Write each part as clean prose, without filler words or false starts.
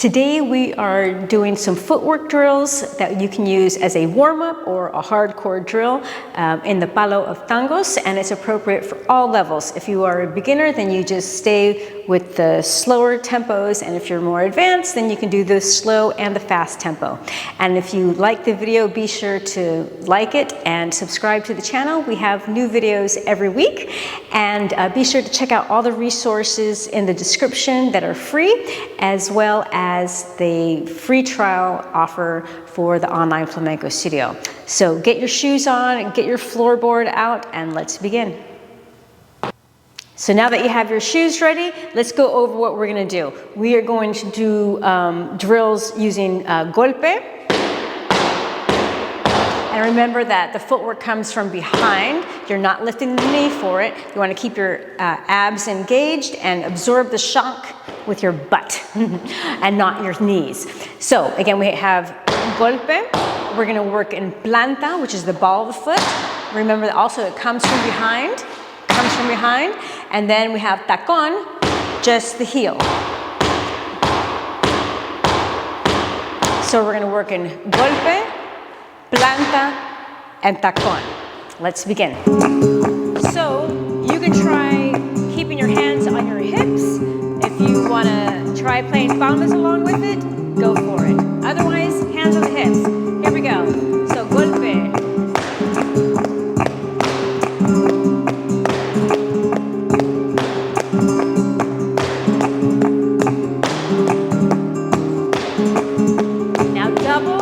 Today we are doing some footwork drills that you can use as a warm-up or a hardcore drill in the palo of tangos, and it's appropriate for all levels. If you are a beginner, then you just stay with the slower tempos, and if you're more advanced, then you can do the slow and the fast tempo. And if you like the video, be sure to like it and subscribe to the channel. We have new videos every week, and be sure to check out all the resources in the description that are free, as well as the free trial offer for the Online Flamenco Studio. So get your shoes on, get your floorboard out, and let's begin. So now that you have your shoes ready, let's go over what we're going to do. We are going to do drills using Golpe. And remember that the footwork comes from behind. You're not lifting the knee for it. You want to keep your abs engaged and absorb the shock with your butt and not your knees. So again, we have Golpe. We're going to work in Planta, which is the ball of the foot. Remember that also it comes from behind. Comes from behind. And then we have Tacón, just the heel. So we're going to work in Golpe, Planta, and Tacón. Let's begin. So you can try keeping your hands on your hips. If you want to try playing palmas along with it, go for it. Otherwise, hands on the hips. Here we go. So Golpe. Now double.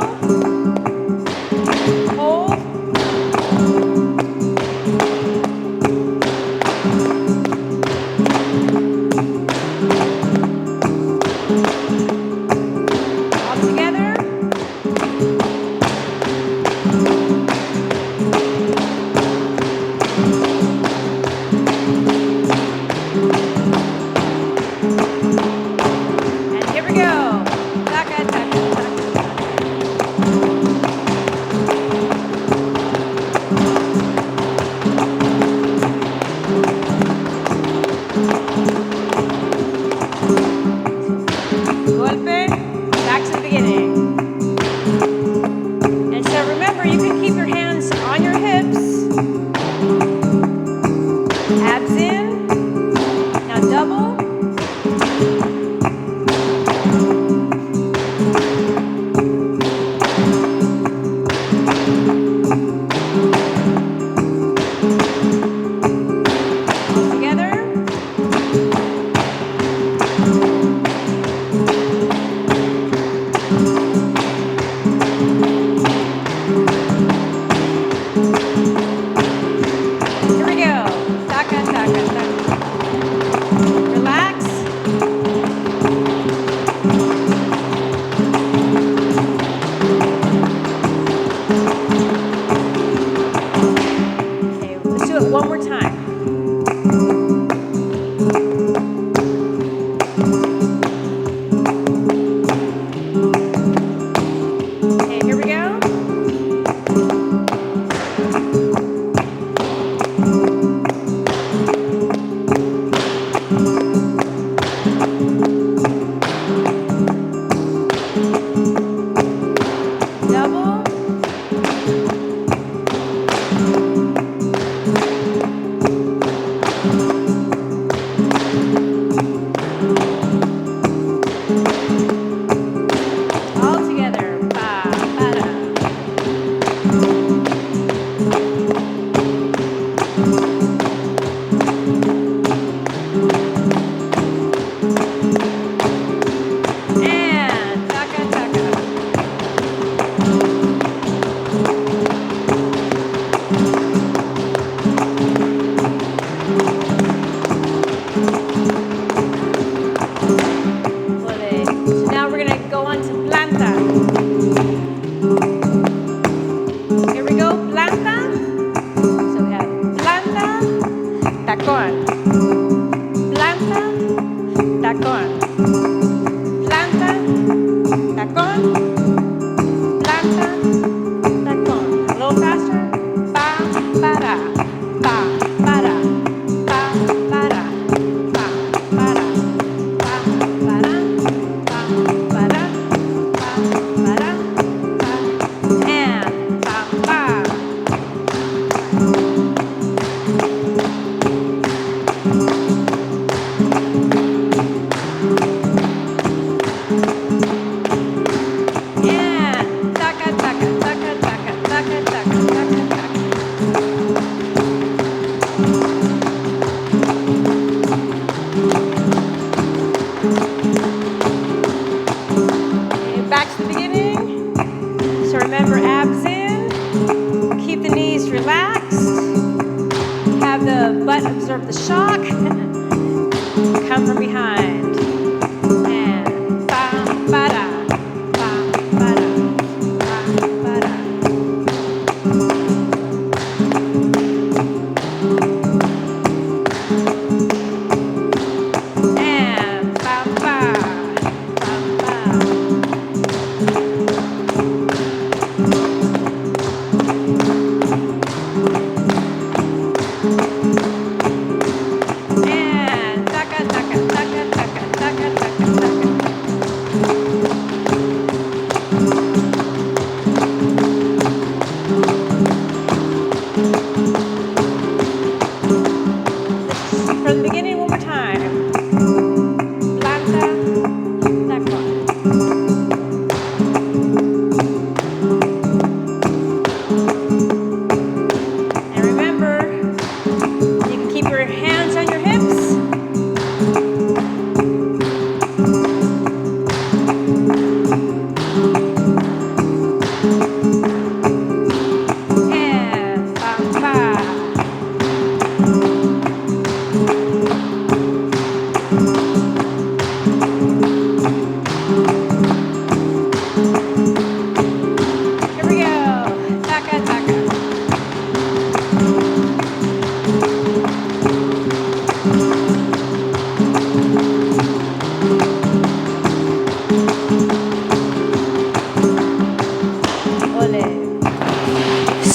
Para.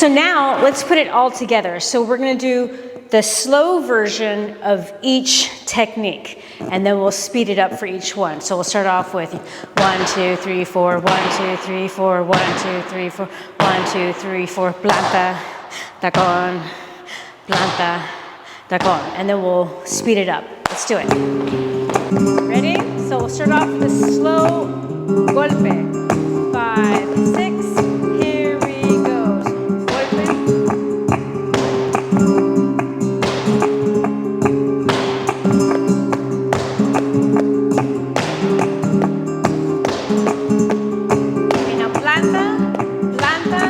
So now let's put it all together. So we're going to do the slow version of each technique, and then we'll speed it up for each one. So we'll start off with 1, 2, 3, 4, 1, 2, 3, 4, 1, 2, 3, 4, 1, 2, 3, 4, planta, tacón, planta, tacón, and then we'll speed it up. Let's do it. Ready? So we'll start off with a slow golpe. 5, 6, here we go. Golpe. Okay, now planta, planta,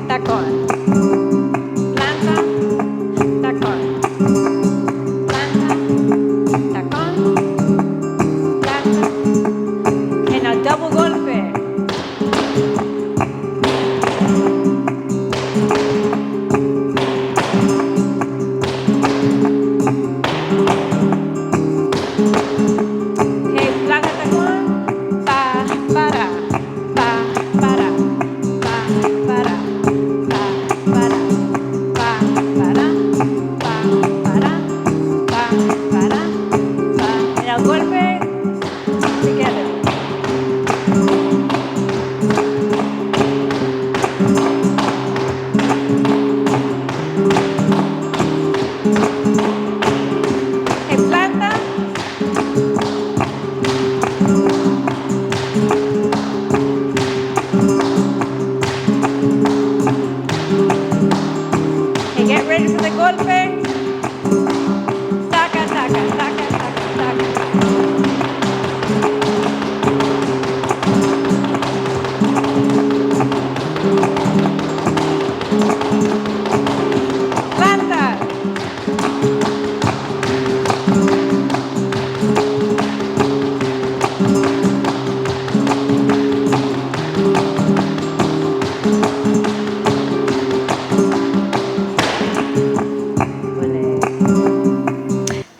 tacón. Planta, tacón. Planta, tacón. Planta. Okay, now double golpe.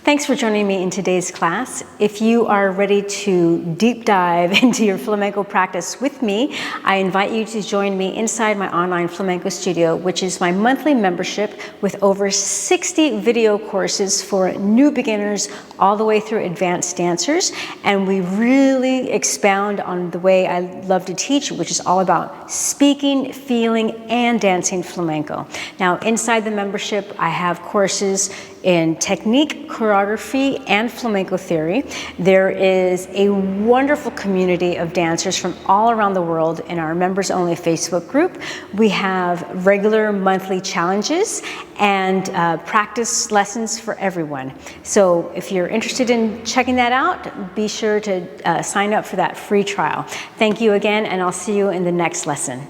Thanks for joining me in today's class. If you are ready to deep dive into your flamenco practice with me, I invite you to join me inside my Online Flamenco Studio, which is my monthly membership with over 60 video courses for new beginners all the way through advanced dancers. And we really expound on the way I love to teach, which is all about speaking, feeling, and dancing flamenco. Now, inside the membership, I have courses in technique, choreography, and flamenco theory. There is a wonderful community of dancers from all around the world in our members-only Facebook group. We have regular monthly challenges and practice lessons for everyone. So if you're interested in checking that out, be sure to sign up for that free trial. Thank you again, and I'll see you in the next lesson.